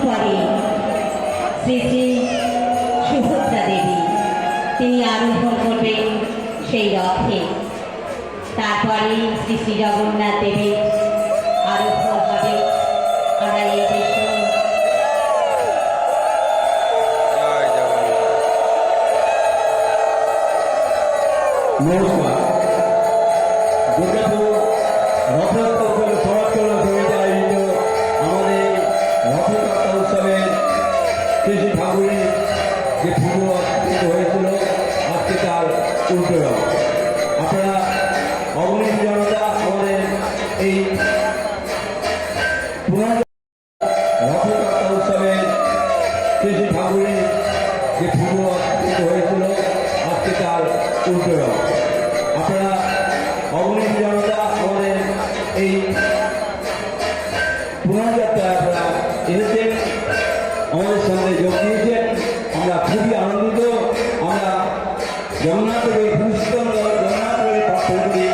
পরে শ্রী শ্রী সুভদ্রা দেবী তিনি আরোহণ করবেন সেই রথে। তারপরে শ্রী শ্রী জগন্নাথ দেবী আরোহণ হবে। আমরা এই দৃশ্য নমস্কার। দুর্গাপুর রথযাত্রা সমাজকরণ সমিতি আয়োজিত আমাদের রথযাত্রা উৎসবের শ্রী ঠাকুরের যে পুজো অনুষ্ঠিত হয়েছিল আজকে তার উল্টো আপনারা অগ্নি জনতা আমাদের এই রথযাত্রা উৎসবের শ্রী ঠাকুরের যে পুজো অনুষ্ঠিত হয়েছিল আজকে তার উল্টো আপনারা অগ্নি জনতা আমাদের এই পুনর্যাত্রায় আপনারা এসেছেন, আমাদের সঙ্গে যোগ দিয়েছেন। আমরা খুবই আনন্দিত। আমরা জগন্নাথকে ভূষিত জগন্নাথকে প্রার্থনা করি